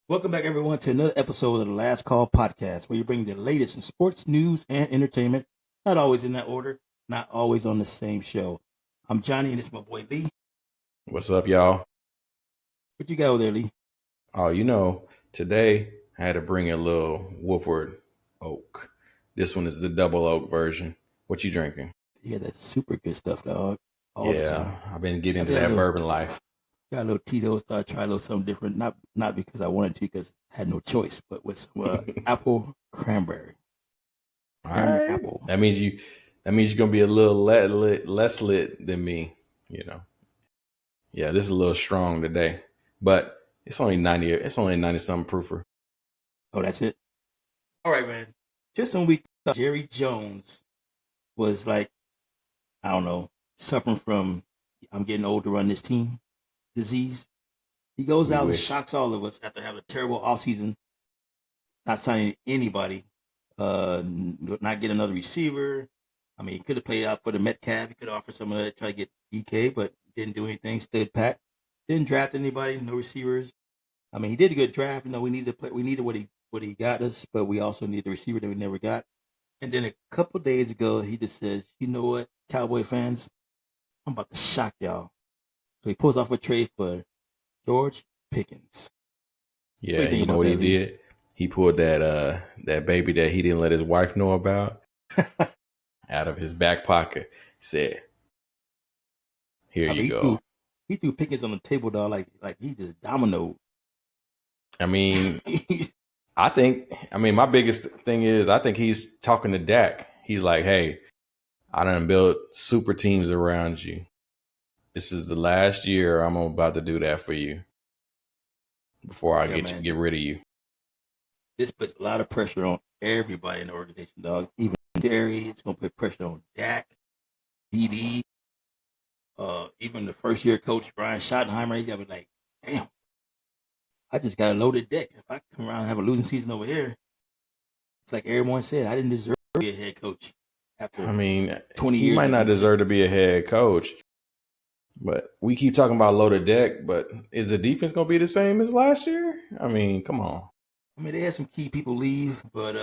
Welcome back, everyone, to another episode of the Last Call podcast, where you bring the latest in sports, news, and entertainment. Not always in that order, not always on the same show. I'm Johnny, and it's my boy Lee. What's up, y'all? What you got over there, Lee? Oh, today I had to bring a little Woodford Oak. This one is the double oak version. What you drinking? Yeah, that's super good stuff, dog. All the Yeah, time. I've been getting I into got a that little, bourbon life. got a little Tito's. Thought I'd try a little something different. Not because I wanted to, because I had no choice, but with some apple cranberry, All cranberry right. apple. That means you're gonna be a little less lit than me. You know. Yeah, this is a little strong today, but it's only 90. It's only 90 something proofer. Oh, that's it. All right, man. Just when we thought Jerry Jones was like, I don't know, suffering from I'm getting old to run this team disease. He goes We out and wish. shocks all of us after having a terrible offseason, not signing anybody, not get another receiver. I mean, he could have played out for the Metcalf. He could have offered some of that, try to get DK, but didn't do anything. Stood pat. Didn't draft anybody. No receivers. I mean, he did a good draft. We needed to play. We needed what he got us, but we also needed a receiver that we never got. And then a couple days ago, he just says, "You know what, Cowboy fans, I'm about to shock y'all." So he pulls off a trade for George Pickens. What do Yeah, you think you know about what he that, Lee? did? He pulled that baby that he didn't let his wife know about out of his back pocket. Said, "Here I you mean, go." he threw Pickens on the table, dog, like he just dominoed. I mean, my biggest thing is I think he's talking to Dak. He's like, "Hey, I done built super teams around you. This is the last year I'm about to do that for you before I Yeah, man, get rid of you." this puts a lot of pressure on everybody in the organization, dog. Even Jerry, it's gonna put pressure on Dak, DD, even the first year coach Brian Schottenheimer. He's gotta be like, damn, I just got a loaded deck. If I come around and have a losing season over here, it's like everyone said, I didn't deserve to be a head coach I after mean, 20 he years might in not the system. deserve to be a head coach, but we keep talking about loaded deck. But is the defense going to be the same as last year? I mean, come on. I mean, they had some key people leave, but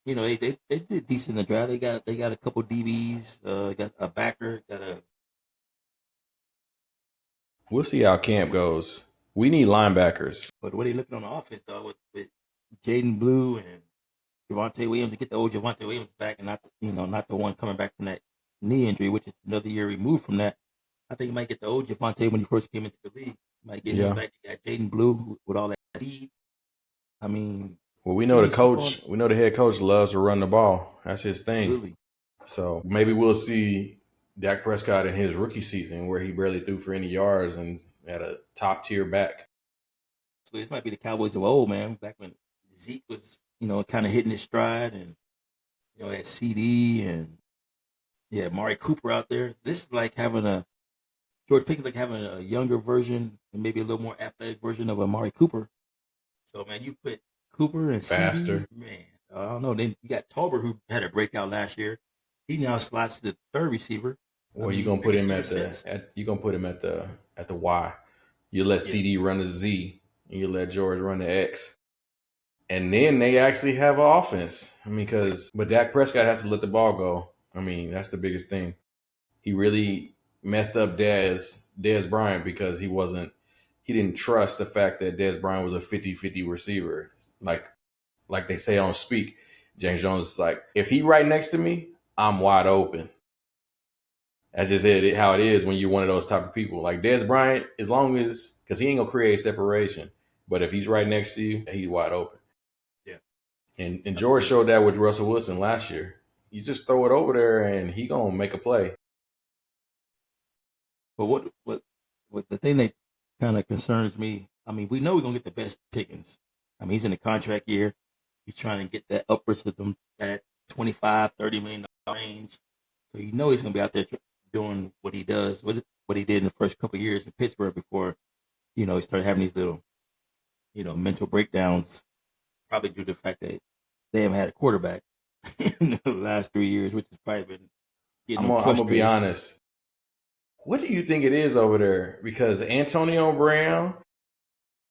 they did decent in the draft. They got a couple DBs, got a backer, got a. We'll see how camp goes. We need linebackers. But what are they looking on the offense though with Jaden Blue and Javante Williams to get the old Javante Williams back, and not the one coming back from that knee injury, which is another year removed from that. I think you might get the old Javante when he first came into the league. You might get him Yeah. back. You got Jaden Blue with all that speed. I mean, Well, we we know the need to sleep on coach. We know the head coach loves to run the ball. That's his thing. absolutely. So maybe we'll see Dak Prescott in his rookie season where he barely threw for any yards and had a top tier back. So this might be the Cowboys of old, man. Back when Zeke was, kind of hitting his stride, and that CD and yeah, Mari Cooper out there. This is like having a George Pickens, like having a younger version and maybe a little more athletic version of Amari Cooper. So man, you put Cooper and CD, Faster. man. I don't know. Then you got Tolbert who had a breakout last year. He now slots to the third receiver. I Well, you mean, gonna that put him receiver at sets. you gonna put him at the Y. You let Yeah, CD run the Z, and you let George run the X, and then they actually have an offense. I mean, oh yeah, but Dak Prescott has to let the ball go. I mean, that's the biggest thing. He really messed up Dez Bryant because he didn't trust the fact that Dez Bryant was a 50-50 receiver. yeah. Like they say on Speak, James Jones is like, if he right next to me, I'm wide open. That's just how it is when you're one of those type of people. Like Dez Bryant, as long as because he ain't gonna create separation, but if he's right next to you, he's wide open. Yeah, And George absolutely. showed that with Russell Wilson last year. You just throw it over there and he gonna make a play. But what the thing that kind of concerns me? I mean, we know we're gonna get the best Pickens. I mean, he's in the contract year. He's trying to get that upwards of them that 25, $30 million range. So you know he's gonna be out there doing what he does, what he did in the first couple of years in Pittsburgh before he started having these little mental breakdowns. Probably due to the fact that they haven't had a quarterback in the last 3 years, which has probably been getting them I'm gonna be frustrated. honest. What do you think it is over there? Because Antonio Brown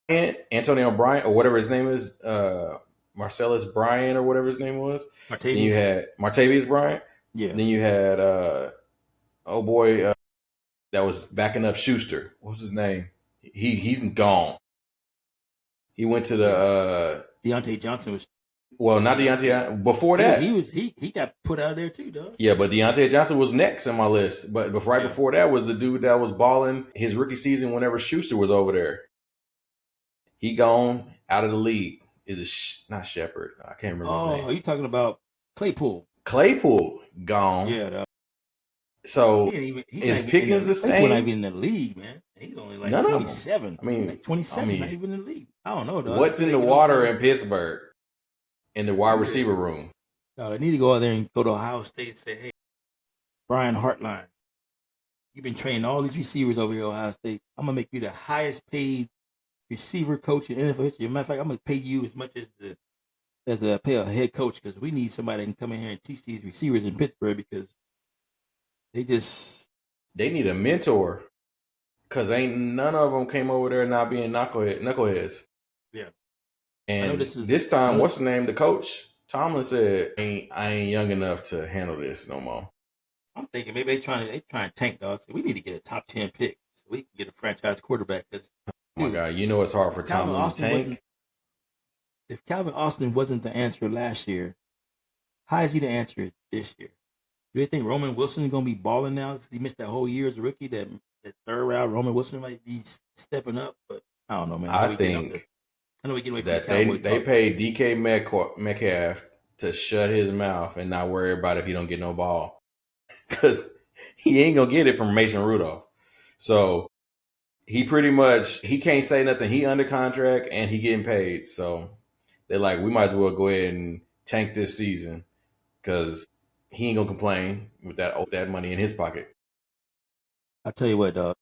Antonio Bryant, or whatever his name is, Marcellus Bryant, or whatever his name was. Then you Martavius. had Martavius Bryant. Yeah. Then you had oh boy, that was backing up Schuster. What was his name? He's gone. He went to Yeah. the Deontay Johnson was. well, not Yeah. Deontay. Before He that, was he got put out there too, though. yeah, but Deontay Johnson was next on my list. But right Yeah. before that was the dude that was balling his rookie season whenever Schuster was over there. He gone out of the league. Is it not Shepard? I can't remember his name. Oh, you talking about Claypool? Claypool gone. Yeah. So He ain't even. He's not is even in Pickens the. the Claypool not same? even in the league, man. He's only like None of them. 27. He's like 27. Not I even in the league. I don't know, though. what's in the water in Pittsburgh in the wide receiver room? No, they need to go out there and go to Ohio State and say, "Hey, Brian Hartline, you've been training all these receivers over here at Ohio State. I'm gonna make you the highest paid receiver coach in NFL history. As a matter of fact, I'm gonna pay you as much as pay a head coach because we need somebody that can come in here and teach these receivers in Pittsburgh because they need a mentor because ain't none of them came over there not being knuckleheads. Yeah. And this time, what's the name? The coach Tomlin said, "I ain't young enough to handle this no more." I'm thinking maybe they trying to tank, dog. So we need to get a top 10 pick so we can get a franchise quarterback. Because oh my God, you know it's hard for Tomlin to tank. If Calvin Austin wasn't the answer last year, how is he the answer this year? Do you think Roman Wilson is going to be balling now? He missed that whole year as a rookie. That third round, Roman Wilson might be stepping up, but I don't know, man. I think I know we get away from that the Cowboys. they paid DK Metcalf to shut his mouth and not worry about if he don't get no ball because he ain't gonna get it from Mason Rudolph. So he pretty much he can't say nothing. He under contract and he getting paid. So they're like, we might as well go ahead and tank this season because he ain't gonna complain with that money in his pocket. I tell you what, dog.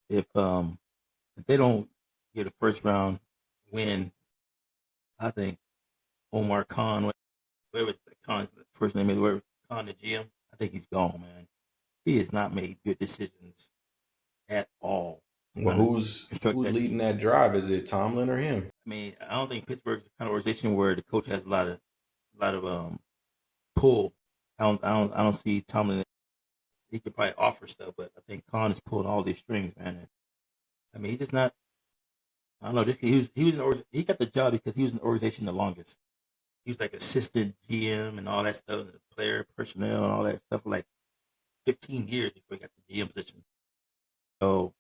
If they don't get a first round win, I think Omar Khan, whatever Khan's first name is, whatever Khan the GM, I think he's gone, man. He has not made good decisions at all. Well, who's leading that drive? Is it Tomlin or him? I mean, I don't think Pittsburgh's the kind of organization where the coach has a lot of pull. I don't see Tomlin. He could probably offer stuff, but I think Khan is pulling all these strings, man. I mean, he's just not. I don't know. He got the job because he was in the organization the longest. He was like assistant GM and all that stuff, and player personnel and all that stuff for like 15 years before he got the GM position. So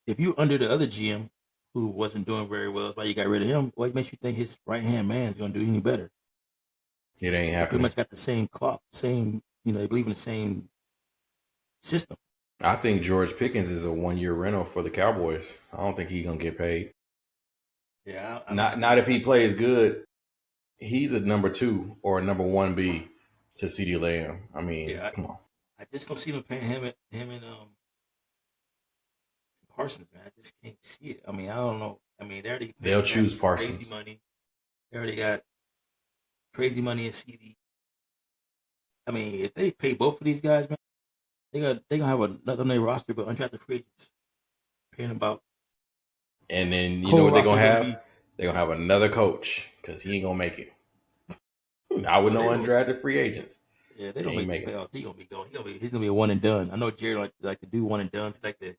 if you under the other GM who wasn't doing very well, that's why you got rid of him. What makes you think his right hand man is going to do any better? It ain't happening. Pretty much got the same cloth, same. They believe in the same system. I think George Pickens is a 1-year rental for the Cowboys. I don't think he's gonna get paid. Yeah, not if he plays good. He's a number 2 or a number 1B to CeeDee Lamb. I mean, come on. I just don't see them paying him and Parsons, man. I just can't see it. I mean, I don't know. I mean, they'll choose Parsons. Crazy money. They already got crazy money in CD. I mean, if they pay both of these guys, man, they gonna have another on their roster, but undrafted free agents paying them about. And then you know what they're gonna have? They're gonna have another coach because he ain't gonna make it. I would know undrafted free agents. Yeah, they don't make the playoffs. He's gonna be a one and done. I know Jerry like to do one and done. He like to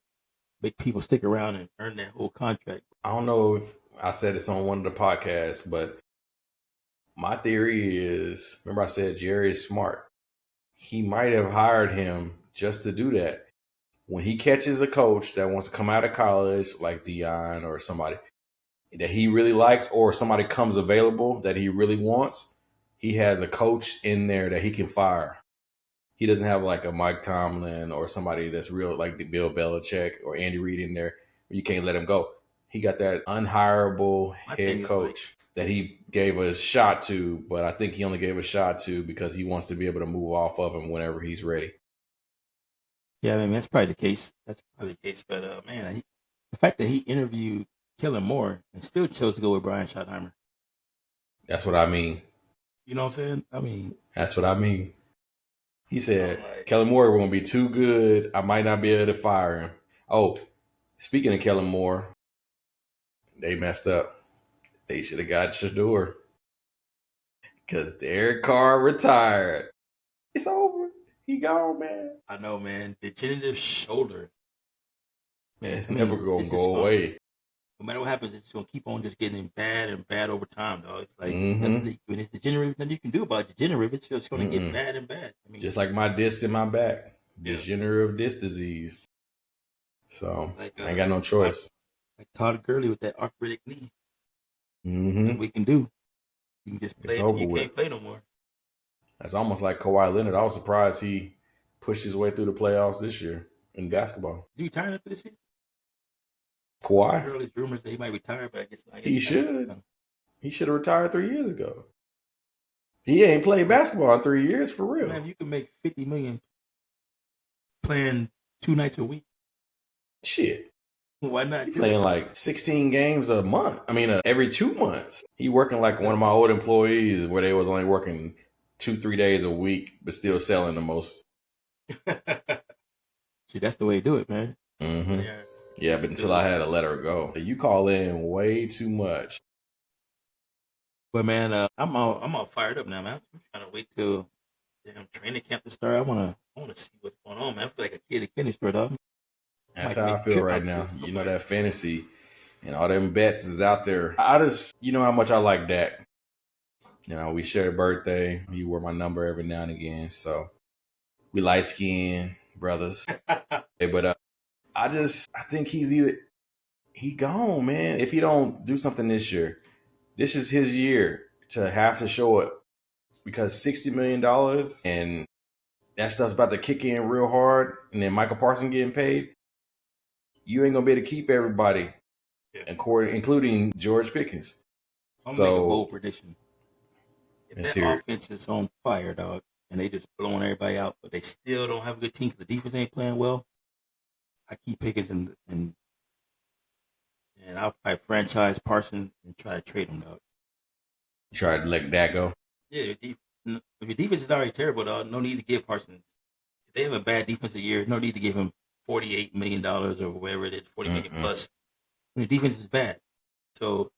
make people stick around and earn that whole contract. I don't know if I said this on one of the podcasts, but my theory is, remember I said Jerry is smart. He might have hired him just to do that. When he catches a coach that wants to come out of college, like Dion or somebody that he really likes, or somebody comes available that he really wants, he has a coach in there that he can fire. He doesn't have like a Mike Tomlin or somebody that's real like the Bill Belichick or Andy Reid in there. You can't let him go. He got that unhireable head coach that he gave a shot to, but I think he only gave a shot to because he wants to be able to move off of him whenever he's ready. Yeah, I mean, that's probably the case. But, man, the fact that he interviewed Kellen Moore and still chose to go with Brian Schottenheimer. That's what I mean. You know what I'm saying? I mean. That's what I mean. He said, Kellen Moore, we're going to be too good. I might not be able to fire him. Oh, speaking of Kellen Moore, They messed up. They should have got Shador. Because Derek Carr retired. It's over. He gone, man. I know, man. Degenerative shoulder. Man, It's I mean, never going it's to just go going. away. No matter what happens, it's going to keep on just getting bad and bad over time, dog. It's like Mm-hmm. when it's degenerative, nothing you can do about degenerative. It's just going to get bad and bad. I mean, Just like my disc in my back. yeah, Degenerative disc disease. So, like I ain't got no choice. like Todd Gurley with that arthritic knee. Mm-hmm. What we can do, you can just play It's until over you with. can't play no more. That's almost like Kawhi Leonard. I was surprised he pushed his way through the playoffs this year in basketball. Is he retiring after this season? I Kawhi? heard all these rumors that he might retire, but I He guess should. He should have retired 3 years ago. He ain't played basketball in 3 years for real. Man, you can make $50 million playing 2 nights a week. Shit. Why not? He playing like 16 games a month. I mean, every 2 months. He working like one of my Exactly. old employees where they was only working 2-3 days a week, but still selling the most. See, that's the way to do it, man. Mm-hmm. Yeah, but until I had to let her go. You call in way too much. But man, I'm all fired up now, man. I'm trying to wait till damn training camp to start. I wanna see what's going on, man. I feel like a kid at candy store, dog. That's Might how I make a feel trip right out now. there You know, somewhere. that fantasy and all them bets is out there. I just, you know how much I like Dak. You know, we share a birthday. He wore my number every now and again. So we light skinned brothers. But I think he gone, man. If he don't do something this year, this is his year to have to show it because $60 million and that stuff's about to kick in real hard. And then Michael Parsons getting paid. You ain't gonna be able to keep everybody, including George Pickens. I'm gonna make a bold prediction. If let's that hear it. offense is on fire, dog, and they just blowing everybody out, but they still don't have a good team because the defense ain't playing well, I keep Pickens and I'll probably franchise Parsons and try to trade him, dog. You try to let that go. Yeah, if your defense is already terrible, dog, no need to give Parsons. If they have a bad defensive year, no need to give him $48 million or whatever it is, $40 million plus. When the defense is bad. So,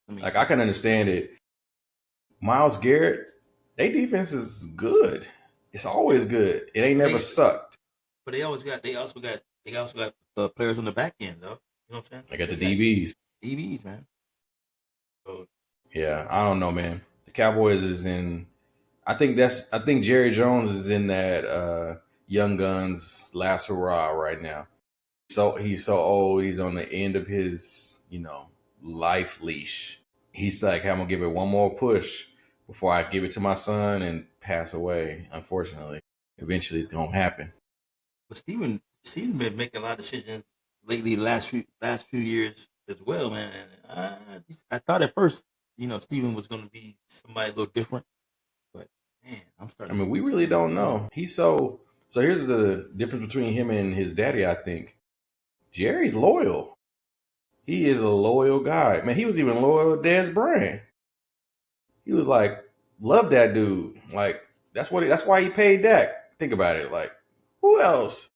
I mean, like I can understand it. Myles Garrett, their defense is good. It's always good. It ain't never sucked. But they also got players on the back end, though. You know what I'm saying? They got the DBs. DBs, man. So, yeah, I don't know, man. The Cowboys is in. I think Jerry Jones is in that young guns last hurrah right now. So he's so old. He's on the end of his life leash. He's like, I'm gonna give it one more push before I give it to my son and pass away. Unfortunately, eventually it's gonna happen. but Steven's been making a lot of decisions lately, the last few years as well, man. And I thought at first, Steven was going to be somebody a little different, but man, I'm starting. I mean, we really don't know. He's so. Here's the difference between him and his daddy. I think Jerry's loyal. He is a loyal guy. Man, he was even loyal to Dez Bryant. He was like, love that dude. Like, that's why he paid Dak. Think about it. Like, who else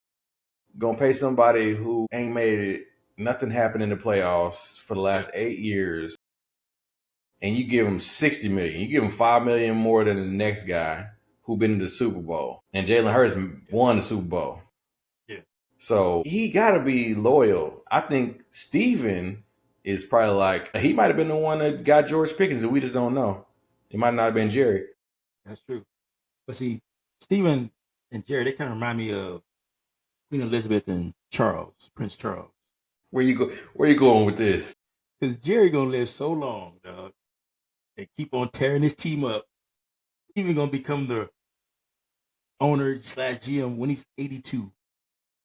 gonna pay somebody who ain't made nothing happen in the playoffs for the last 8 years, and you give him $60 million? You give him $5 million more than the next guy who been in the Super Bowl, and Jalen Hurts won the Super Bowl. Yeah. So he got to be loyal. I think Steven is probably like, he might have been the one that got George Pickens, and we just don't know. It might not have been Jerry. That's true. But see, Steven and Jerry, they kind of remind me of Queen Elizabeth and Prince Charles. Where you going with this? Because Jerry gonna live so long, dog, and keep on tearing his team up. Even gonna become the owner / GM when he's 82.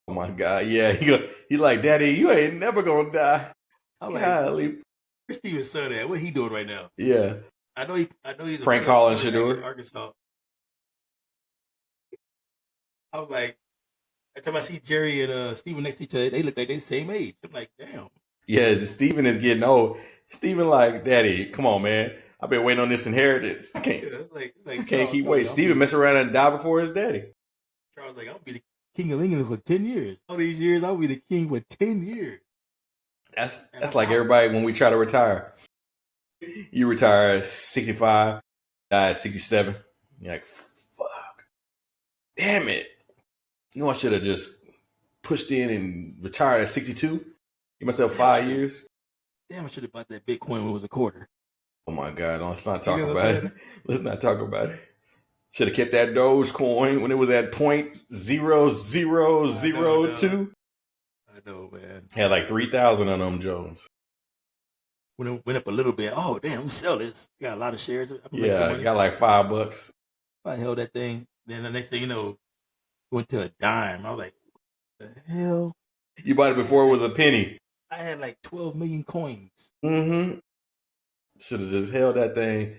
Oh my God! Yeah, he like, Daddy, you ain't never gonna die. I'm Golly. like, where's Steven's son at? What he doing right now? Yeah, I know he's prank calling Shador. Arkansas. I was like, every time I see Jerry and Steven next to each other, they look like they're the same age. I'm like, damn. Yeah, Steven is getting old. Steven like, Daddy, come on, man. I've been waiting on this inheritance. I can't. Yeah, it's like I can't Charles, keep waiting. Steven mess around and die before his daddy. Charles like, I'll be the king of England for 10 years. All these years, I'll be the king for 10 years. And That's I'm like out. everybody when we try to retire. You retire at 65, die at 67. You're like, fuck, damn it. You know, I should have just pushed in and retired at 62. Give myself Damn, 5 years. I should have bought that Bitcoin when it was a quarter. Oh my God, let's not You talk know what about I'm it. saying? Let's not talk about it. Should have kept that Dogecoin when it was at point zero zero I know, zero dog. two. I know, man. Had like 3,000 of them Jones. When it went up a little bit, oh damn, we sell this. Got a lot of shares. I can make some Yeah, money. got like $5. If I held that thing, then the next thing you know, went to a dime. I was like, what the hell? You bought it before it was a penny. I had like 12 million coins. Mm-hmm. Should have just held that thing.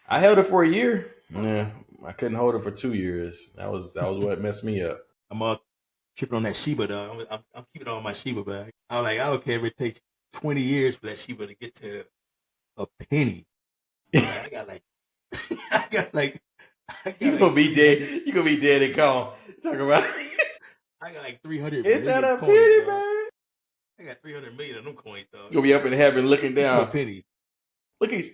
I held it for a year. Yeah, I couldn't hold it for 2 years. That was what messed me up. I'm all tripping on that Shiba, dog. I'm keeping all my Shiba back. I was like, I don't care if it takes 20 years for that Shiba to get to a penny. I got like, I got like, I got You like gonna be 300. dead. You gonna be dead and gone. Talk about I got like 300 it's at million a coins, penny, dog. man. I got 300 million of them coins, dog. You gonna be up in heaven looking Let's get to a down. penny. Look at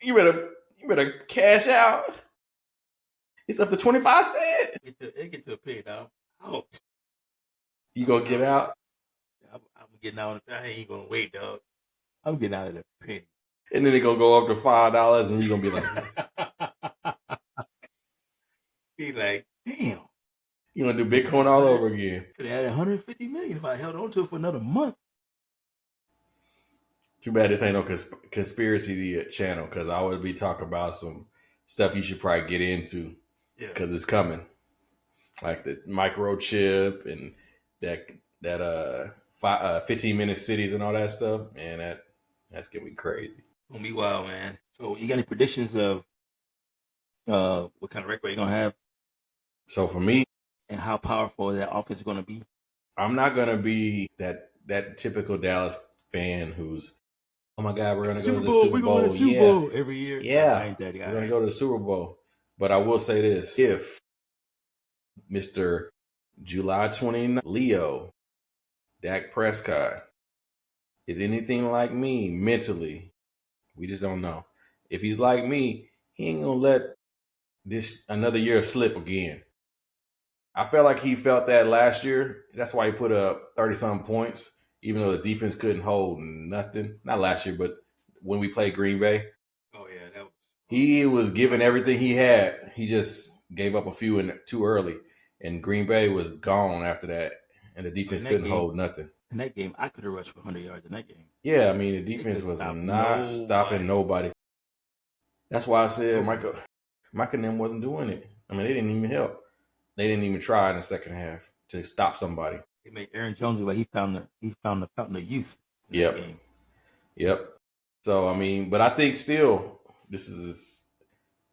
you better cash out. It's up to 25 cents. It get to a penny, dog. Out. You gonna get out, I'm getting out. I ain't gonna wait, dog. I'm getting out of the penny. and then it gonna go up to $5, and you gonna be like, Be like, damn. you gonna do Bitcoin all over again. Could have had 150 million if I held on to it for another month. Too bad this ain't no conspiracy channel, because I would be talking about some stuff you should probably get into, Yeah. because it's coming, like the microchip and that 15-minute cities and all that stuff. Man, that's gonna be crazy. Gonna be wild, man. So you got any predictions of what kind of record you're gonna have So for me, and how powerful that offense is gonna be? I'm not gonna be that typical Dallas fan who's, oh my God, we're gonna go to the Super We're gonna win Bowl. the Super Yeah, Bowl every year. yeah, I ain't that guy. we're gonna go to the Super Bowl. But I will say this: if Mr. July 29th, Leo, Dak Prescott, is anything like me mentally, we just don't know. If he's like me, he ain't gonna let this another year slip again. I felt like he felt that last year. That's why he put up 30-something points, even though the defense couldn't hold nothing. Not last year, but when we played Green Bay. Oh yeah, that was. He was giving everything he had. He just gave up a few too early, and Green Bay was gone after that, and the defense couldn't hold nothing. In that game, I could have rushed for 100 yards in that game. Yeah, I mean, the defense was not stopping nobody. That's why I said Michael and them wasn't doing it. I mean, they didn't even help. They didn't even try in the second half to stop somebody. They made Aaron Jones look like he found the fountain of youth in Yep. that game. Yep. So I mean, but I think still this is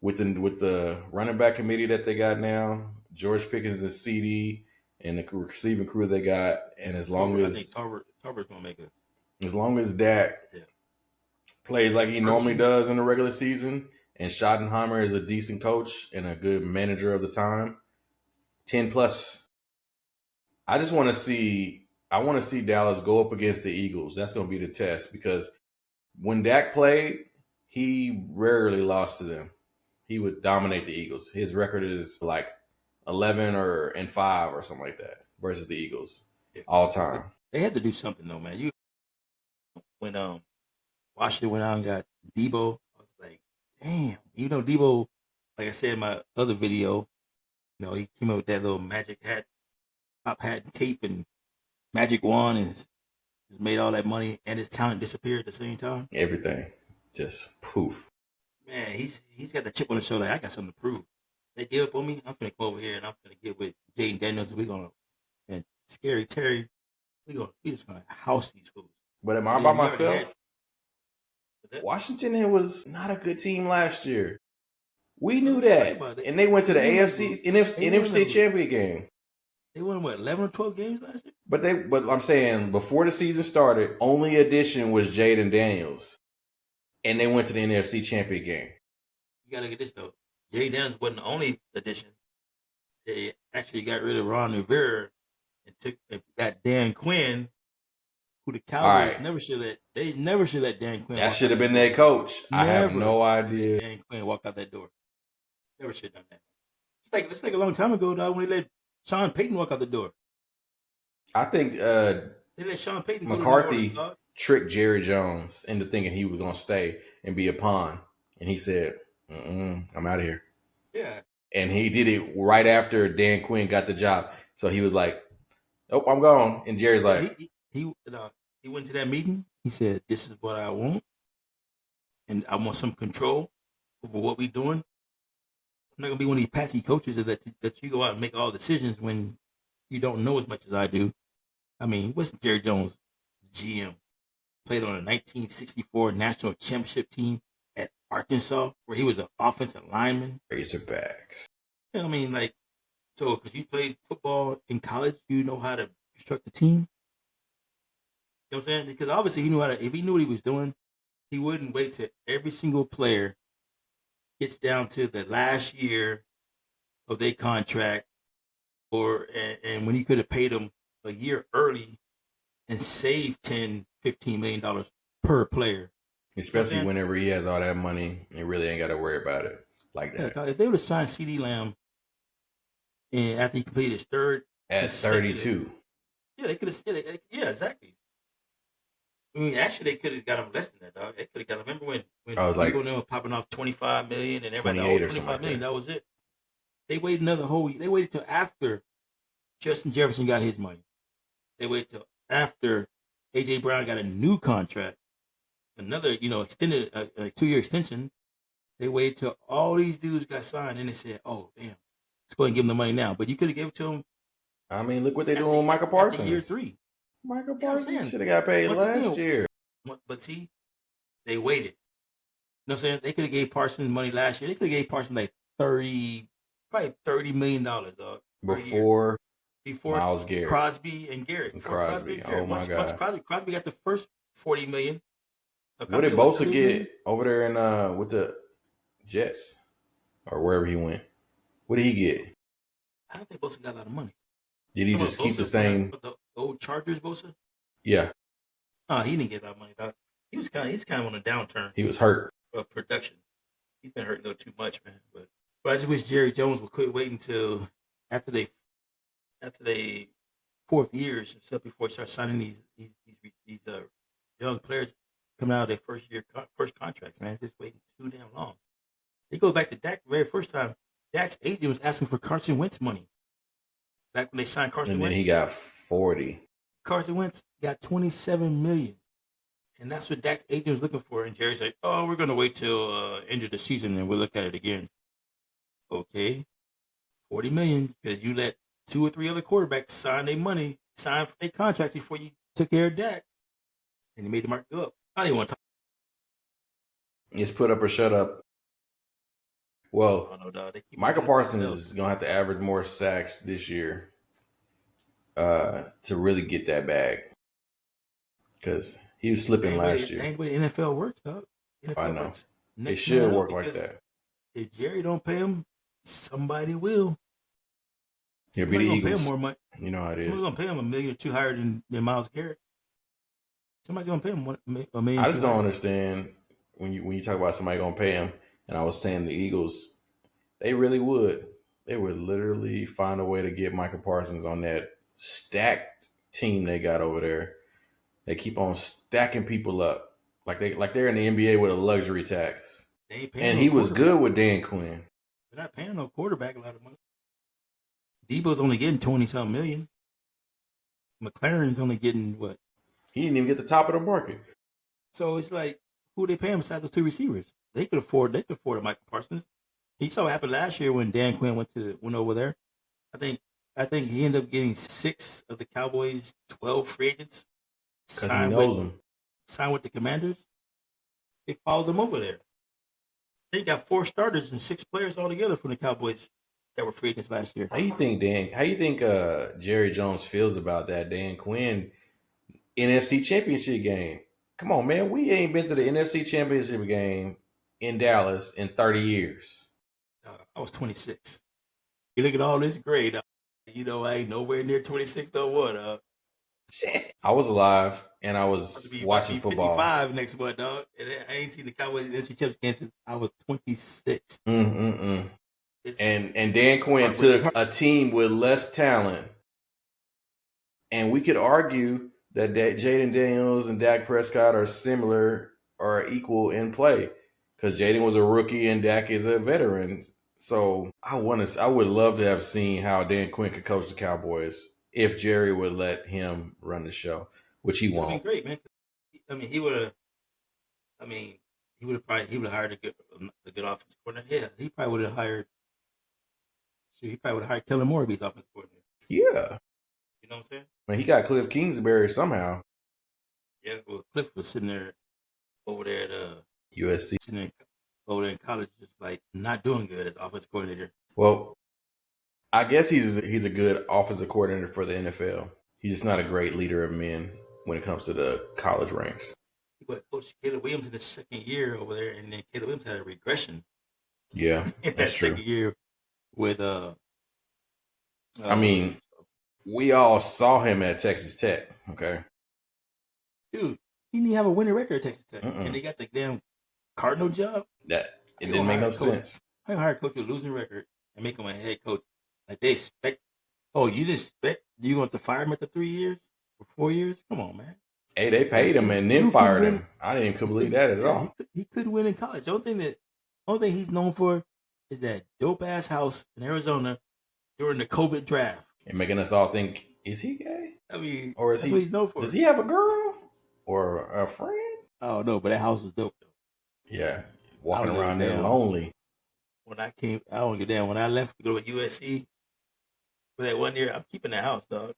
with the running back committee that they got now, George Pickens and CD and the receiving crew they got, and as long I as think Tarver's gonna make it. as long as Dak plays like he normally does in the regular season, and Schottenheimer is a decent coach and a good manager of the time, 10 plus. I just want to see. I want to see Dallas go up against the Eagles. That's going to be the test, because when Dak played, he rarely lost to them. He would dominate the Eagles. His record is like 11-5 or something like that versus the Eagles all time. They had to do something though, man. When Washington went out and got Debo, I was like, damn. Even though Debo, like I said in my other video, he came up with that little magic hat, top hat, and cape, and magic wand, and just made all that money, and his talent disappeared at the same time. Everything just poof. Man, he's got the chip on his shoulder. Like, I got something to prove. They give up on me. I'm gonna come over here and I'm gonna get with Jaden Daniels. And Scary Terry. We just gonna house these fools. But am I by myself? Washington was not a good team last year. We knew that, and they went to the NFC Championship game. They won 11 or 12 games last year. But I'm saying before the season started, only addition was Jaden Daniels, and they went to the NFC Championship game. You gotta look at this though. Jaden Daniels wasn't the only addition. They actually got rid of Ron Rivera and got Dan Quinn who the All Cowboys right. never should let. They never should let Dan Quinn That walk should out have that been door. their coach. I have Never no let idea. Dan Quinn walk out that door. Never should have done that. It's like a long time ago, dog, when they let Sean Payton walk out the door. I think They let Sean Payton go to New Orleans, McCarthy dog. tricked Jerry Jones into thinking he was going to stay and be a pawn. And he said, I'm out of here. Yeah. And he did it right after Dan Quinn got the job. So he was like, nope, I'm gone. And Jerry's Yeah, like, he went to that meeting. He said, "This is what I want, and I want some control over what we're doing. I'm not gonna be one of these patsy coaches that you go out and make all decisions when you don't know as much as I do. I mean, what's Jerry Jones, GM, played on a 1964 national championship team at Arkansas, where he was an offensive lineman. Razorbacks. I mean, like, so because you played football in college, you know how to construct a team. You know what I'm saying? Because obviously he knew how to. If he knew what he was doing, he wouldn't wait till every single player gets down to the last year of their contract, and when he could have paid them a year early and saved $10-15 million per player. Especially whenever he has all that money and really ain't got to worry about it like that. Yeah, if they would have signed CD Lamb and after he completed his third at 32. Yeah, they could have. Yeah, exactly. I mean, actually, they could have got him less than that, dog. They could have got him. Remember when I was like, people and them were popping off 25 million and everybody, 28 or 25 something million, like that was it. They waited another whole year. They waited till after Justin Jefferson got his money. They waited till after AJ Brown got a new contract, another, extended a 2-year extension. They waited till all these dudes got signed, and they said, "Oh, damn, let's go ahead and give him the money now." But you could have given it to him. I mean, look what they're doing with Michael Parsons. After year 3. Michael Yeah, I'm Parsons saying, should have got paid once last again, year. But see, they waited. You know what I'm saying? They could have gave Parsons money last year. They could have gave Parsons like probably $30 million, dog, per year. Before Miles Garrett, Crosby and Garrett. Crosby. Oh my God! Once Crosby got the first $40 million. What did Bosa get over there in with the Jets or wherever he went? What did he get? I don't think Bosa got a lot of money. Did he just keep the same? The old Chargers, Bosa? Yeah. He didn't get a lot of money, dog. He's kind of on a downturn. He was hurt of production. He's been hurt a little too much, man. But I just wish Jerry Jones would quit waiting until after they fourth years and stuff before he starts signing these young players coming out of their first contracts, man. Just waiting too damn long. They go back to Dak the very first time. Dak's agent was asking for Carson Wentz money. Back when they signed Carson Wentz. And then he got 40. Carson Wentz got $27 million. And that's what Dak's agent was looking for. And Jerry's like, "Oh, we're going to wait till end of the season and we'll look at it again." Okay. $40 million because you let 2 or 3 other quarterbacks sign for their contracts before you took care of Dak. And you made the market go up. I don't even want to talk. It's put up or shut up. Well, Michael Parsons is going to have to average more sacks this year to really get that bag. Because he was slipping last year. That ain't the way the NFL works, dog. I know. It should work like that. If Jerry don't pay him, somebody will. He'll be the Eagles. Pay him more money. You know how it is. Somebody's going to pay him $1 million or $2 million higher than Myles Garrett. Somebody's going to pay him $1 million. I just don't understand when you talk about somebody going to pay him. And I was saying the Eagles, they really would. They would literally find a way to get Michael Parsons on that stacked team they got over there. They keep on stacking people up like they're in the NBA with a luxury tax. And he was good with Dan Quinn. They're not paying no quarterback a lot of money. Debo's only getting 20-something million. McLaren's only getting what? He didn't even get the top of the market. So it's like, who they paying besides those 2 receivers? They could afford a Michael Parsons. You saw what happened last year when Dan Quinn went over there. I think he ended up getting 6 of the Cowboys' 12 free agents. Because he knows them. Signed with the Commanders. They followed them over there. They got 4 starters and 6 players altogether from the Cowboys that were free agents last year. How you think Jerry Jones feels about that Dan Quinn NFC Championship game? Come on, man. We ain't been to the NFC Championship game in Dallas in 30 years. I was 26. You look at all this grade. I ain't nowhere near 26 no more. Shit. I was alive and I was About to watching be football. 55 next month, dog. And I ain't seen the Cowboys NFC Championship game since I was 26. Mm-mm-mm. It's And Dan it's Quinn heartbreaking. It's took heart. a team with less talent, and we could argue that Jaden Daniels and Dak Prescott are similar or equal in play because Jaden was a rookie and Dak is a veteran. So I would love to have seen how Dan Quinn could coach the Cowboys if Jerry would let him run the show, which he It would have been won't. great, man. I mean, he would have. I mean, he would have hired a good offensive coordinator. Yeah, he probably would have hired. Shoot, he probably would have hired Kellen Moore to be his offensive coordinator. Yeah, You know what I'm saying? I mean, he got Cliff Kingsbury somehow. Yeah. Well, Cliff was sitting there over there at USC. sitting there, over there in college, just like not doing good as offensive coordinator. Well, I guess he's a good offensive coordinator for the NFL. He's just not a great leader of men when it comes to the college ranks. But Coach Caleb Williams in the second year over there, and then Caleb Williams had a regression Yeah, in that that's true. second year with I mean, we all saw him at Texas Tech. Okay, dude, he didn't have a winning record at Texas Tech, Mm-mm. and they got the damn Cardinal job. That I it gonna didn't make hire no a coach. sense. I gonna hire a coach with a losing record and make him a head coach. Like they expect. Oh, you didn't expect you going to fire him after 3 years or 4 years? Come on, man. Hey, they paid him and then You could fired win. him. I didn't even He believe could. that at Yeah, all. he could win in college. The only thing he's known for is that dope ass house in Arizona during the COVID draft. And making us all think, is he gay? I mean, Or is that's what he? he's known for. Does he have a girl or a friend? I don't know, but that house was dope though. Yeah, I walking don't give a around there damn. lonely. When I came, I don't give a damn. When I left to go to USC for that 1 year, I'm keeping that house, dog.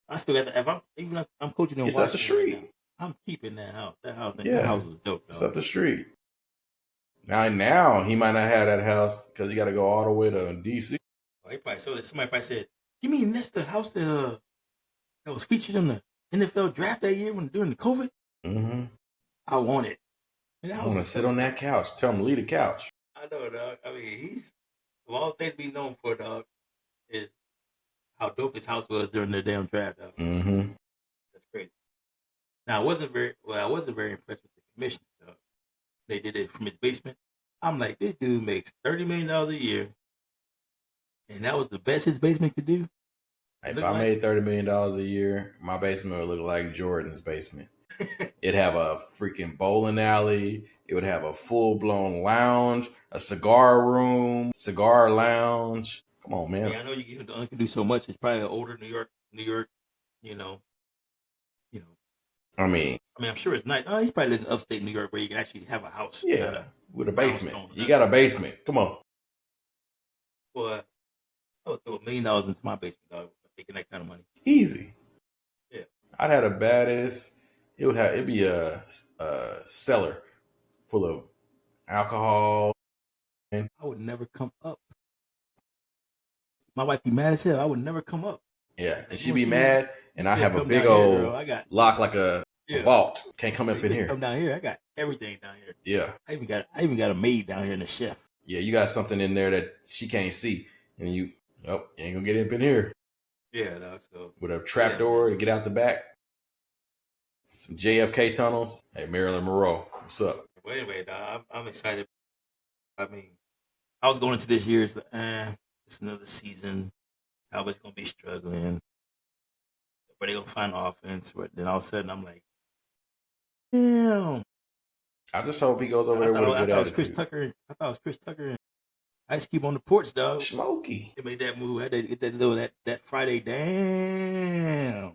I still got the. If I'm coaching in It's up the Washington right street. now, I'm keeping that house. That Yeah, house was dope, it's dog. up the street. Now he might not have that house because he got to go all the way to DC. Oh, he probably sold it. Somebody probably said, "You mean that's the house that was featured in the NFL draft that year when during the COVID?" Mm-hmm. I want it. And that I house want to is sit dope. on that couch. Tell him to leave the couch. I know, dog. I mean, he's of all things we known for, dog, is how dope his house was during the damn draft, dog. Mm-hmm. That's crazy. Now, I wasn't very impressed with the commissioner, dog. They did it from his basement. I'm like, this dude makes $30 million a year, and that was the best his basement could do. If I made $30 million a year, my basement would look like Jordan's basement. It'd have a freaking bowling alley. It would have a full blown lounge, a cigar room, cigar lounge. Come on, man. Yeah, I know you can do so much. It's probably an older New York, you know, you know. I mean, I'm sure it's nice. Oh, he's probably lives in upstate New York where you can actually have a house. yeah, with a basement. brownstone. You got a basement. Come on. Boy, I would throw $1 million into my basement, dog, making that kind of money. Easy. Yeah. I'd have the baddest. It'd be a cellar full of alcohol. I would never come up. My wife be mad as hell. I would never come up. Yeah, Like, and she'd be mad, and I have a come big down here, old girl. I got lock like a vault. Can't come up in here. Come down here. I got everything down here. Yeah, I even got a maid down here and a chef. yeah, you got something in there that she can't see, and you ain't gonna get up in here Yeah, dog. So with a trap door to get out the back. Some JFK tunnels. Hey, Marilyn Monroe, what's up? Well, anyway, dog, I'm excited. I mean, I was going into this year, it's another season. Cowboys gonna be struggling. But they gonna find offense. But then all of a sudden, I'm like, damn. I just hope he goes over there with a good I thought it was Chris attitude. Tucker. I thought it was Chris Tucker and Ice Cube on the porch, dog. Smokey, They made that move. I had to get that little that Friday. Damn.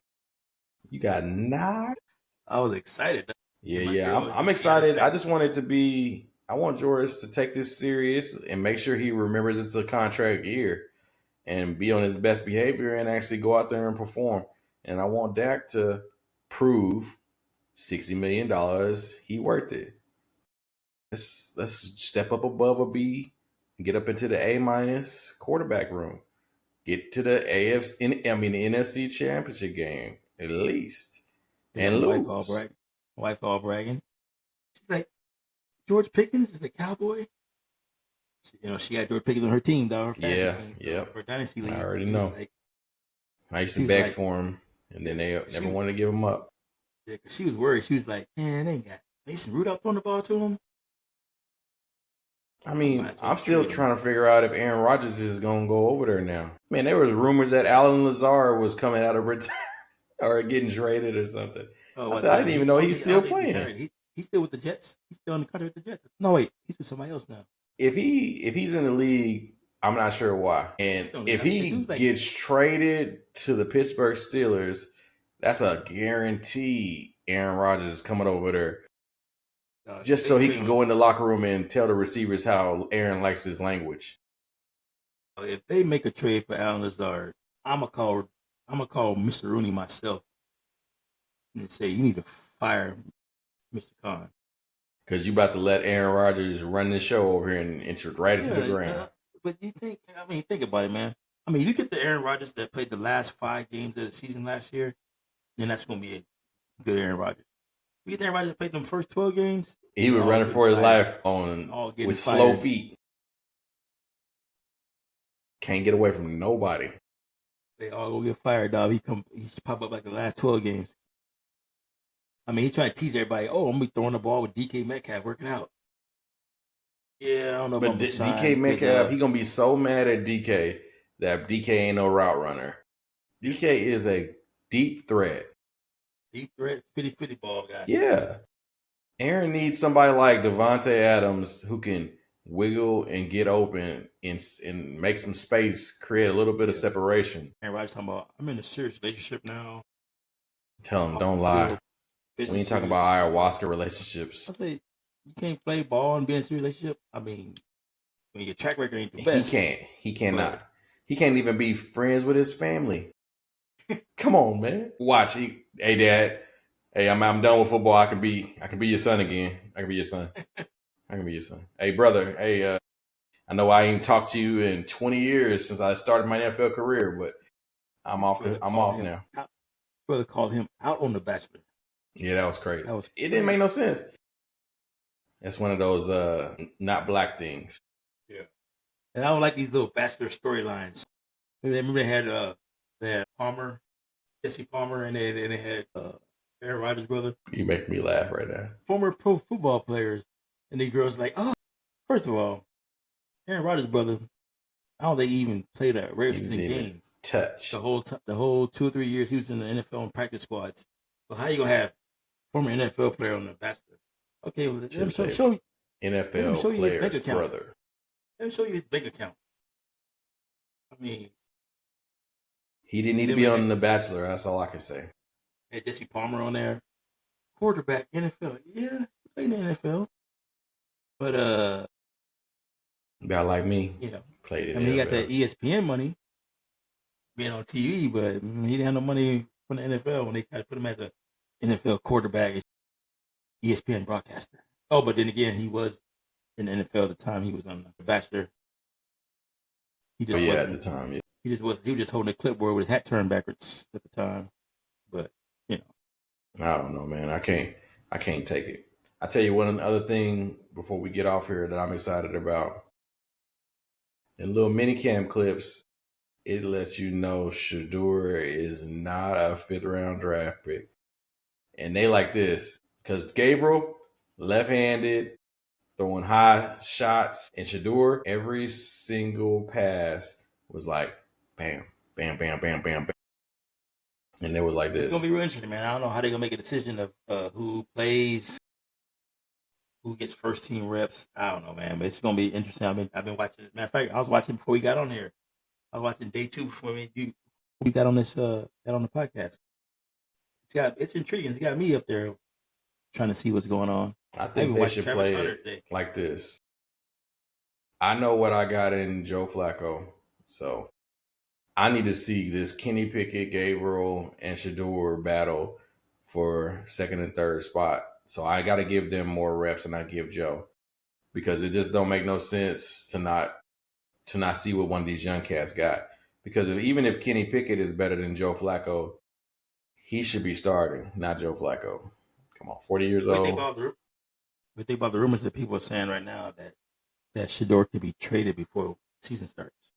you got knocked. I was excited. Yeah. I'm excited. I just want it to be. I want George to take this serious and make sure he remembers it's a contract year and be on his best behavior and actually go out there and perform. And I want Dak to prove $60 million he worth it. Let's step up above a B, get up into the A- quarterback room, get to the the NFC Championship game at least, Yeah, and my wife lose. all bragging. She's like, George Pickens is a Cowboy. She got George Pickens on her team, dog. Her fantasy team, Yeah. her dynasty league. I already know. Like, I used to beg for him and then they never She, wanted to give him up. yeah, 'cause she was worried. She was like, man, they ain't got Mason Rudolph throwing the ball to him. I I might mean, as well I'm still trade him. trying to figure out if Aaron Rodgers is going to go over there now. Man, there was rumors that Alan Lazard was coming out of retirement or getting traded or something. Oh, I what's said, I didn't even know he's I don't still think he's playing. retired. He's still with the Jets. He's still on the contract with the Jets. No, wait, he's with somebody else now. If he's in the league, I'm not sure why. He's And still in the if league. The he dude's like, gets traded to the Pittsburgh Steelers, that's a guarantee Aaron Rodgers is coming over there if just they so he trade can him, go in the locker room and tell the receivers how Aaron likes his language. if they make a trade for Alan Lazard, I'm gonna call Mr. Rooney myself and say you need to fire Mr. Khan. Because you about to let Aaron Rodgers run the show over here and enter right into the ground. But you think? I mean, think about it, man. I mean, you get the Aaron Rodgers that played the last 5 games of the season last year, then that's gonna be a good Aaron Rodgers. You get Aaron Rodgers that played them first 12 games, He they was all running getting for his fired. life All getting with slow fired. feet. Can't get away from nobody. They all gonna get fired, dog. He should pop up like the last 12 games. I mean, he trying to tease everybody. Oh, I'm gonna be throwing the ball with DK Metcalf working out. Yeah, I don't know if But I'm gonna DK sign Metcalf, he gonna be so mad at DK that DK ain't no route runner. DK is a deep threat. deep threat, 50-50 ball guy. Yeah. Aaron needs somebody like Devontae Adams who can wiggle and get open and make some space, create a little bit of separation. And Rodgers talking about, I'm in a serious relationship now. Tell him, Off don't the lie. field, We ain't talking business about serious. ayahuasca relationships. I say you can't play ball and be in a serious relationship. I mean, when your track record ain't the He best. can't. He cannot. He can't even be friends with his family. Come on, man. Watch. Hey, Dad. Hey, I'm done with football. I can be your son again. I can be your son. I can be your son. Hey, brother. Hey, I know I ain't talked to you in 20 years since I started my NFL career, but I'm off now. Brother called him out on The Bachelor. Yeah, that was crazy. That was It didn't make no sense. That's one of those not black things. Yeah. And I don't like these little Bachelor storylines. Remember they had Palmer, Jesse Palmer, and they had Aaron Rodgers' brother. You make me laugh right now. Former pro football players, and the girls like, oh, first of all, Aaron Rodgers' brother, I don't think he even played a regular season game. Touch the whole 2 or 3 years he was in the NFL and practice squads. So how you gonna have former NFL player on The Bachelor? Okay, well, let him show you. NFL show you his bank player's account. brother. Let me show you his bank account. I mean, he didn't need to be on The Bachelor. That's all I can say. Had Jesse Palmer on there, quarterback NFL. Yeah, he played in the NFL, but guy like me, played in. I mean, he got that ESPN money, being on TV, but he didn't have no money from the NFL when they tried to put him as a NFL quarterback, ESPN broadcaster. Oh, but then again, he was in the NFL at the time he was on The Bachelor. He just wasn't at the time. Yeah. He was just holding a clipboard with his hat turned backwards at the time. But I don't know, man. I can't take it. I tell you one other thing before we get off here that I'm excited about. In little mini cam clips, it lets you know Shador is not a 5th round draft pick. And they like this because Gabriel, left-handed, throwing high shots, and Shador, every single pass was like bam, bam, bam, bam, bam, bam. And it was like this. It's going to be real interesting, man. I don't know how they're going to make a decision of who plays, who gets first team reps. I don't know, man. But it's going to be interesting. I've been watching. Matter of fact, I was watching before we got on here. I was watching day 2 before we got on this got on the podcast. It's intriguing. It's got me up there trying to see what's going on. I think they should play it like this. I know what I got in Joe Flacco, so I need to see this Kenny Pickett, Gabriel, and Shador battle for 2nd and 3rd spot. So I got to give them more reps than I give Joe, because it just don't make no sense to not see what one of these young cats got. Because even if Kenny Pickett is better than Joe Flacco, he should be starting, not Joe Flacco. Come on, 40 years old. But think about the rumors that people are saying right now that Shador could be traded before season starts.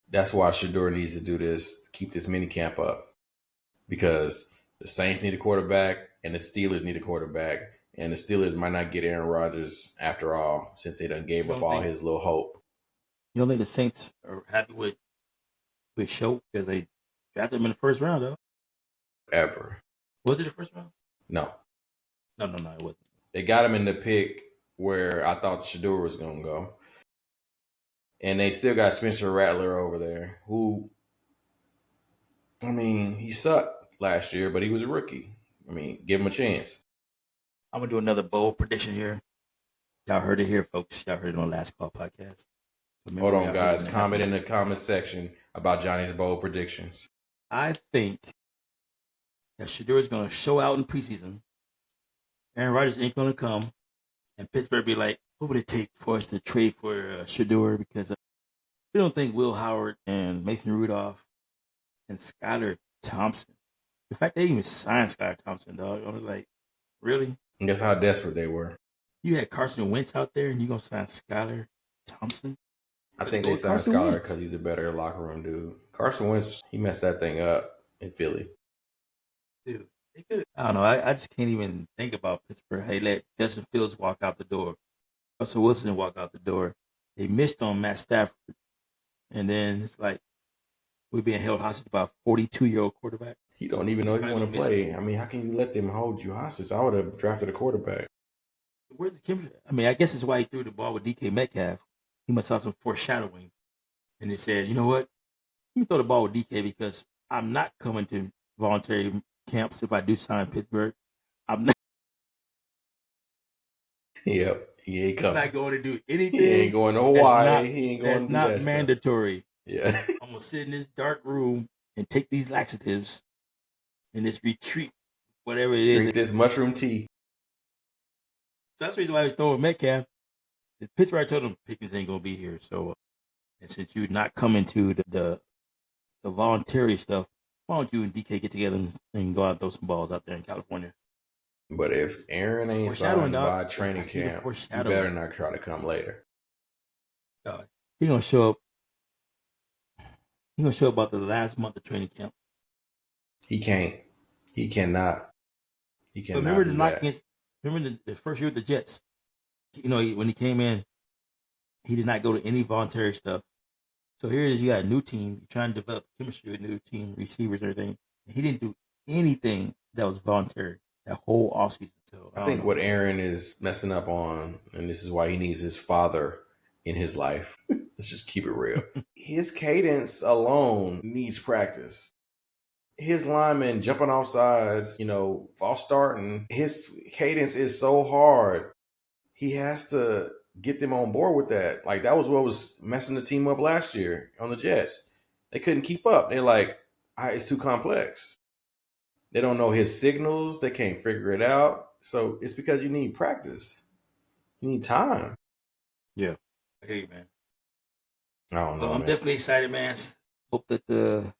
That's why Shador needs to do this, keep this mini camp up. because the Saints need a quarterback and the Steelers need a quarterback. And the Steelers might not get Aaron Rodgers after all, since they done gave You up don't all think his little hope. you don't think the Saints are happy with Show because they drafted him in the first round though? Ever. Was it the first round? No. No, it wasn't. They got him in the pick where I thought Shador was going to go. And they still got Spencer Rattler over there, who, I mean, he sucked last year, but he was a rookie. I mean, give him a chance. I'm gonna do another bold prediction here. Y'all heard it here, folks. Y'all heard it on Last Call podcast. So Hold on, y'all heard it guys. when it Comment in happens. the comment section about Johnny's bold predictions. I think that Shador is gonna show out in preseason. Aaron Rodgers ain't gonna come, and Pittsburgh be like, "What would it take for us to trade for Shador?" Because we don't think Will Howard and Mason Rudolph and Skylar Thompson. The fact they even signed Skylar Thompson, dog, I was like, really? And that's how desperate they were. You had Carson Wentz out there, and you gonna sign Skylar Thompson? I think they signed Skylar because he's a better locker room dude. Carson Wentz, he messed that thing up in Philly. Dude, they could. I don't know. I just can't even think about Pittsburgh. Hey, let Justin Fields walk out the door. Russell Wilson walk out the door. They missed on Matt Stafford, and then it's like we're being held hostage by a 42-year-old quarterback. He don't even know if he want to play. I mean, how can you let them hold you hostage? I would have drafted a quarterback. Where's the chemistry? I mean, I guess it's why he threw the ball with DK Metcalf. He must have some foreshadowing. And he said, you know what? Let me throw the ball with DK because I'm not coming to voluntary camps if I do sign Pittsburgh. I'm Yep, he ain't coming. not going to do anything. He ain't going to Hawaii. He ain't going to do that That's not mandatory. Yeah. I'm going to sit in this dark room and take these laxatives in this retreat, whatever it is. Drink this mushroom tea. So that's the reason why I was throwing Metcalf. Pittsburgh told him Pickens ain't going to be here. So, and since you're not coming to the voluntary stuff, why don't you and DK get together and go out and throw some balls out there in California? But if Aaron ain't signed by training camp, you better not try to come later. He gonna show up. He gonna show up about the last month of training camp. He can't. He cannot. He cannot. But remember the first year with the Jets. You know, when he came in, he did not go to any voluntary stuff. So here it is, you got a new team, you're trying to develop chemistry with a new team, receivers, everything. He didn't do anything that was voluntary that whole offseason. So I think what Aaron is messing up on, and this is why he needs his father in his life. Let's just keep it real. His cadence alone needs practice. His linemen jumping off sides, false starting, his cadence is so hard. He has to get them on board with that. Like, that was what was messing the team up last year on the Jets. They couldn't keep up. They're like, it's too complex. They don't know his signals. They can't figure it out. So it's because you need practice. You need time. Yeah. I hear you, man. I don't know, I'm definitely excited, man. Hope that the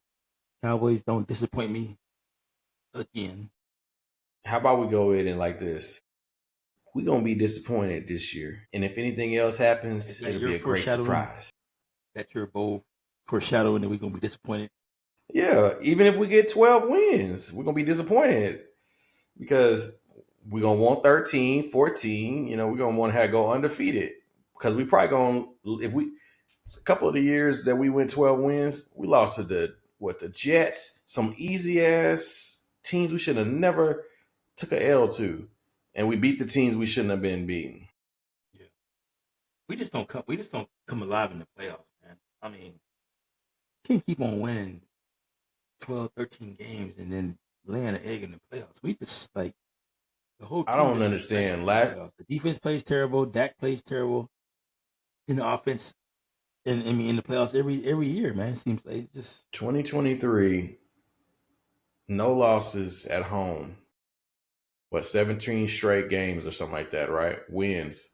Cowboys don't disappoint me again. How about we go in and like this? We're going to be disappointed this year. And if anything else happens, it'll be a great surprise. That's your bold foreshadowing that we're going to be disappointed? Yeah, even if we get 12 wins, we're going to be disappointed because we're going to want 13, 14. We're going to want to go undefeated because we probably going to, a couple of the years that we went 12 wins, we lost to the Jets, some easy-ass teams we should have never took a L to. And we beat the teams we shouldn't have been beating. Yeah, we just don't come alive in the playoffs, man. I mean, can't keep on winning 12, 13 games and then laying an egg in the playoffs. We just the whole team. I don't understand. The defense plays terrible. Dak plays terrible. In the offense, and I mean in the playoffs every year, man. It seems like just 2023, no losses at home. 17 straight games or something like that, right? Wins.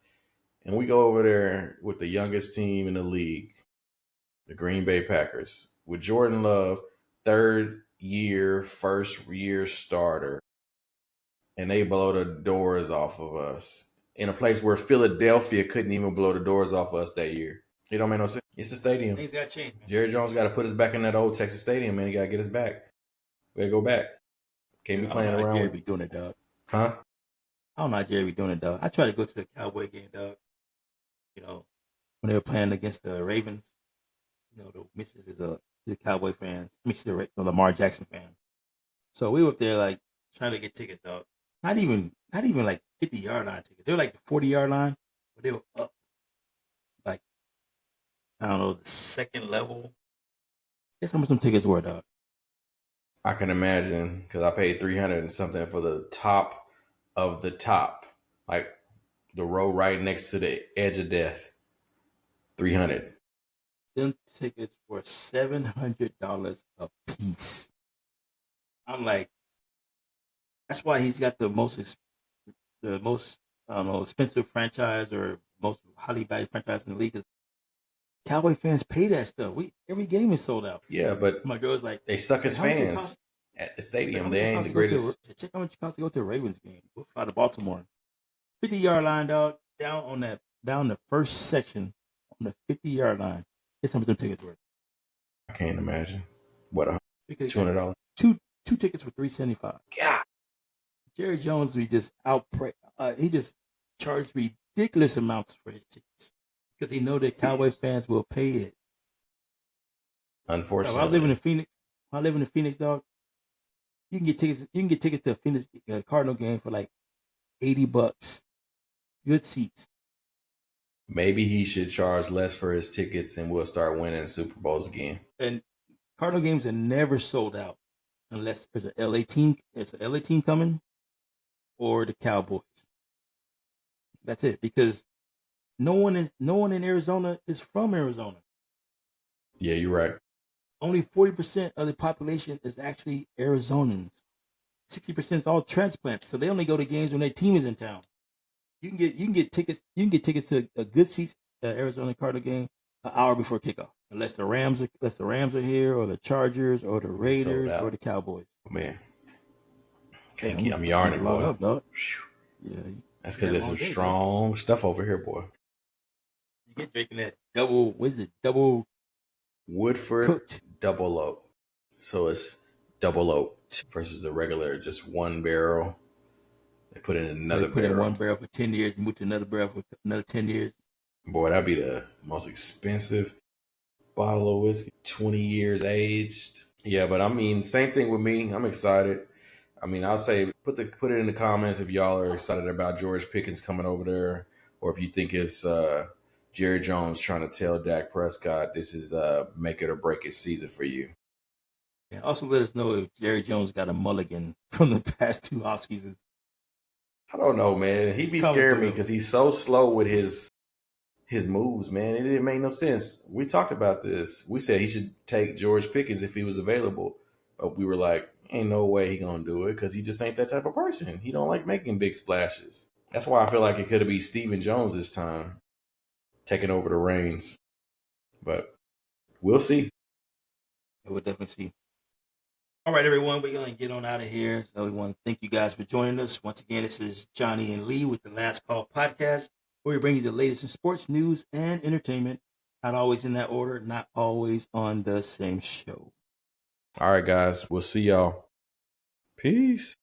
And we go over there with the youngest team in the league, the Green Bay Packers, with Jordan Love, first year starter. And they blow the doors off of us in a place where Philadelphia couldn't even blow the doors off of us that year. It don't make no sense. It's a stadium. Things got to change, man. Jerry Jones got to put us back in that old Texas stadium, man. He got to get us back. We got to go back. Can't be I don't know playing how around Jerry with, be doing it, dog. huh? I don't know how Jerry be doing it, dog. I try to go to the Cowboy game, dog. You know, when they were playing against the Ravens. You know, the missus is a Cowboy fan. I mean, she's a Lamar Jackson fan. So we were up there like trying to get tickets, dog. Not even like 50-yard line tickets. They were like the 40-yard line, but they were up like I don't know the second level. Guess how much some tickets were, dog? I can imagine because I paid 300 and something for the top of the top, like the row right next to the edge of death. 300. Them tickets were $700 a piece. I'm like, that's why he's got the most I don't know expensive franchise or most highly valued franchise in the league. Cowboy fans pay that stuff. Every game is sold out. Yeah, but My girl's like, they suck as how much it cost? fans at the Check how stadium. much They it ain't costs the to go greatest. check how much it costs to go to a Ravens game. We'll fly to Baltimore. 50-yard line, dog. Down the first section on the 50-yard line. Guess how much them tickets were? I can't imagine. What, Because he got $200? two tickets for $375. God. Jerry Jones, he just charged ridiculous amounts for his tickets because he know that Cowboy fans will pay it. If I live in Unfortunately. Phoenix, dog, you can get tickets. You can get tickets to a Phoenix Cardinal game for like $80. Good seats. Maybe he should charge less for his tickets and we'll start winning Super Bowls again. And Cardinal games are never sold out unless there's an LA team. There's an LA team coming or the Cowboys. That's it. Because no one in Arizona is from Arizona. Yeah, you're right. Only 40% of the population is actually Arizonans. 60% is all transplants. So they only go to games when their team is in town. You can get tickets to a good seats at Arizona Cardinal game an hour before kickoff, unless the Rams are here, or the Chargers, or the It's sold Raiders, or out. the Cowboys. Man, Damn, I'm I need to yarning, log boy. up, dog. Whew. Yeah, That's you because had a there's long some day, dog. strong stuff over here, boy. You get drinking that double. What is it? Double Woodford cooked. double oak. So it's double oaked versus the regular just one barrel. They put it in So they another put in barrel. one barrel for 10 years, move to another barrel for another 10 years. Boy, that'd be the most expensive bottle of whiskey. 20 years aged. Yeah, but I mean, same thing with me. I'm excited. I mean, I'll say put it in the comments if y'all are excited about George Pickens coming over there, or if you think it's Jerry Jones trying to tell Dak Prescott this is make it or break it season for you. And also let us know if Jerry Jones got a mulligan from the past two off seasons. I don't know, man. He be Comment scaring me below. because he's so slow with his moves, man. It didn't make no sense. We talked about this. We said he should take George Pickens if he was available, but we were like, ain't no way he gonna do it because he just ain't that type of person. He don't like making big splashes. That's why I feel like it could have been Stephen Jones this time taking over the reins. But we'll see. We'll definitely see. All right, everyone, we're going to get on out of here. So we want to thank you guys for joining us. Once again, this is Johnny and Lee with the Last Call podcast, where we bring you the latest in sports news and entertainment. Not always in that order, not always on the same show. All right, guys. We'll see y'all. Peace.